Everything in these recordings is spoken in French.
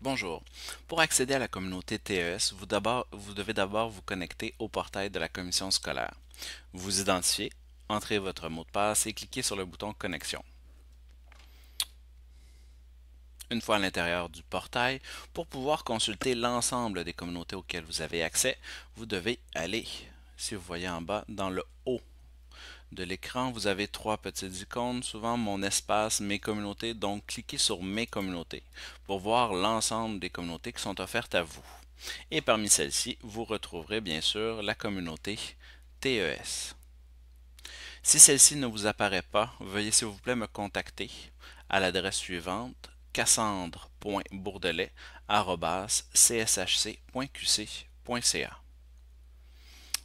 Bonjour. Pour accéder à la communauté TES, vous devez d'abord vous connecter au portail de la commission scolaire. Vous vous identifiez, entrez votre mot de passe et cliquez sur le bouton Connexion. Une fois à l'intérieur du portail, pour pouvoir consulter l'ensemble des communautés auxquelles vous avez accès, vous devez aller, si vous voyez en bas, dans le haut de l'écran, vous avez trois petites icônes, souvent mon espace, mes communautés, donc cliquez sur mes communautés pour voir l'ensemble des communautés qui sont offertes à vous. Et parmi celles-ci, vous retrouverez bien sûr la communauté TES. Si celle-ci ne vous apparaît pas, veuillez s'il vous plaît me contacter à l'adresse suivante cassandre.bourdelet@cshc.qc.ca.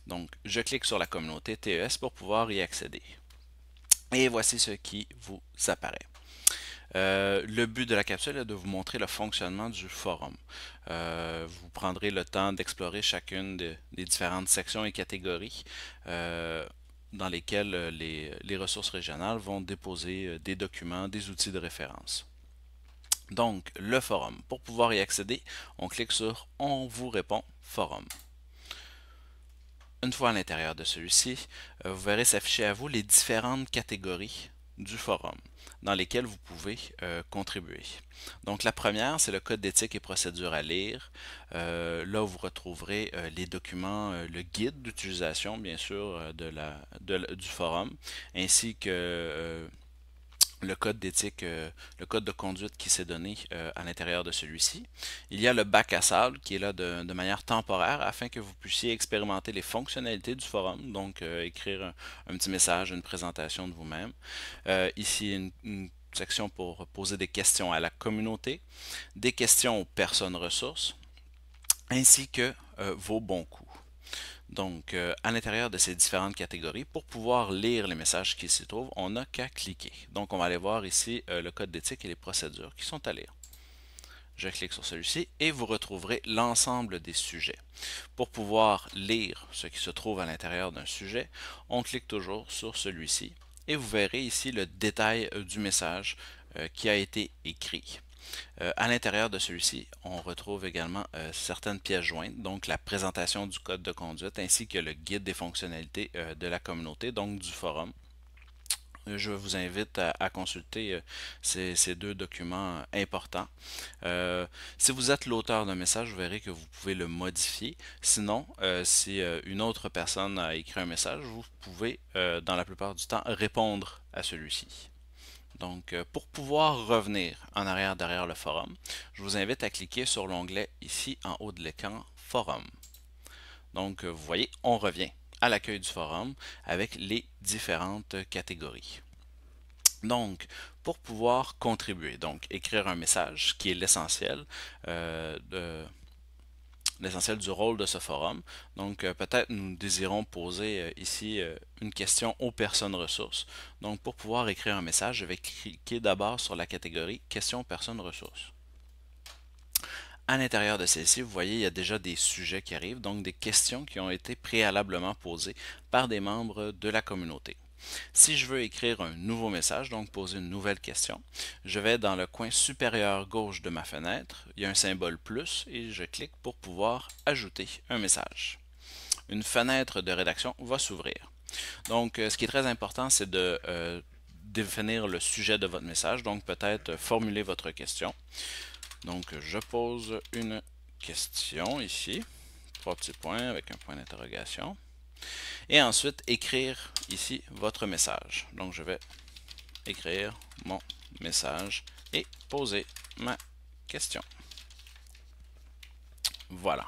Donc, je clique sur la communauté TES pour pouvoir y accéder. Et voici ce qui vous apparaît. Le but de la capsule est de vous montrer le fonctionnement du forum. Vous prendrez le temps d'explorer chacune des différentes sections et catégories dans lesquelles les ressources régionales vont déposer des documents, des outils de référence. Donc, le forum. Pour pouvoir y accéder, on clique sur « On vous répond forum ». Une fois à l'intérieur de celui-ci, vous verrez s'afficher à vous les différentes catégories du forum dans lesquelles vous pouvez contribuer. Donc la première, c'est le code d'éthique et procédure à lire. Là, vous retrouverez les documents, le guide d'utilisation, bien sûr, du forum, ainsi que le code d'éthique, le code de conduite qui s'est donné à l'intérieur de celui-ci. Il y a le bac à sable qui est là de manière temporaire afin que vous puissiez expérimenter les fonctionnalités du forum, donc écrire un petit message, une présentation de vous-même. Ici, une section pour poser des questions à la communauté, des questions aux personnes ressources, ainsi que vos bons coups. Donc, à l'intérieur de ces différentes catégories, pour pouvoir lire les messages qui s'y trouvent, on n'a qu'à cliquer. Donc, on va aller voir ici le code d'éthique et les procédures qui sont à lire. Je clique sur celui-ci et vous retrouverez l'ensemble des sujets. Pour pouvoir lire ce qui se trouve à l'intérieur d'un sujet, on clique toujours sur celui-ci et vous verrez ici le détail du message qui a été écrit. À l'intérieur de celui-ci, on retrouve également certaines pièces jointes, donc la présentation du code de conduite ainsi que le guide des fonctionnalités de la communauté, donc du forum. Je vous invite à consulter ces deux documents importants. Si vous êtes l'auteur d'un message, vous verrez que vous pouvez le modifier. Sinon, si une autre personne a écrit un message, vous pouvez, dans la plupart du temps, répondre à celui-ci. Donc, pour pouvoir revenir en arrière derrière le forum, je vous invite à cliquer sur l'onglet ici en haut de l'écran Forum. Donc, vous voyez, on revient à l'accueil du forum avec les différentes catégories. Donc, pour pouvoir contribuer, donc écrire un message, qui est l'essentiel du rôle de ce forum. Donc, peut-être nous désirons poser ici une question aux personnes ressources. Donc, pour pouvoir écrire un message, je vais cliquer d'abord sur la catégorie questions personnes ressources. À l'intérieur de celle-ci, vous voyez, il y a déjà des sujets qui arrivent, donc des questions qui ont été préalablement posées par des membres de la communauté. Si je veux écrire un nouveau message, donc poser une nouvelle question, je vais dans le coin supérieur gauche de ma fenêtre, il y a un symbole plus et je clique pour pouvoir ajouter un message. Une fenêtre de rédaction va s'ouvrir. Donc, ce qui est très important, c'est de définir le sujet de votre message, donc peut-être formuler votre question. Donc, je pose une question ici, trois petits points avec un point d'interrogation. Et ensuite, écrire ici votre message. Donc, je vais écrire mon message et poser ma question. Voilà.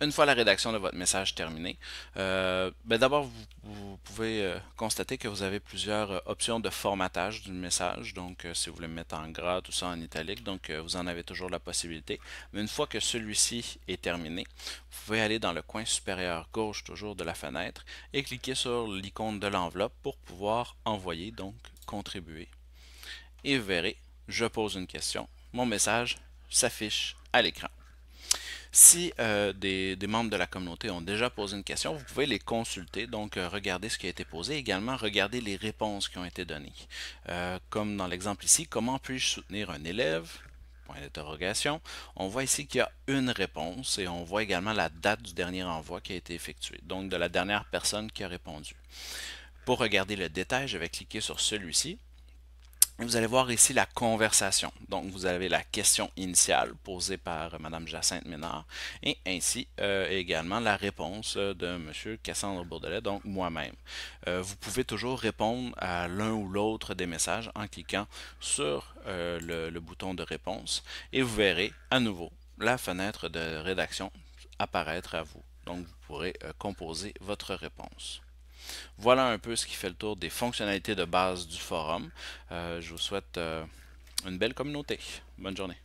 Une fois la rédaction de votre message terminée, d'abord vous pouvez constater que vous avez plusieurs options de formatage du message. Donc, si vous voulez mettre en gras, tout ça en italique, donc vous en avez toujours la possibilité. Mais une fois que celui-ci est terminé, vous pouvez aller dans le coin supérieur gauche toujours de la fenêtre et cliquer sur l'icône de l'enveloppe pour pouvoir envoyer, donc contribuer. Et vous verrez, je pose une question, mon message s'affiche à l'écran. Si des membres de la communauté ont déjà posé une question, vous pouvez les consulter, donc regarder ce qui a été posé, également regarder les réponses qui ont été données. Comme dans l'exemple ici, comment puis-je soutenir un élève? point d'interrogation. On voit ici qu'il y a une réponse et on voit également la date du dernier envoi qui a été effectué, donc de la dernière personne qui a répondu. Pour regarder le détail, je vais cliquer sur celui-ci. Vous allez voir ici la conversation. Donc, vous avez la question initiale posée par Mme Jacinthe Ménard et ainsi également la réponse de M. Cassandre Bourdelet, donc moi-même. Vous pouvez toujours répondre à l'un ou l'autre des messages en cliquant sur le bouton de réponse et vous verrez à nouveau la fenêtre de rédaction apparaître à vous. Donc, vous pourrez composer votre réponse. Voilà un peu ce qui fait le tour des fonctionnalités de base du forum. Je vous souhaite une belle communauté. Bonne journée.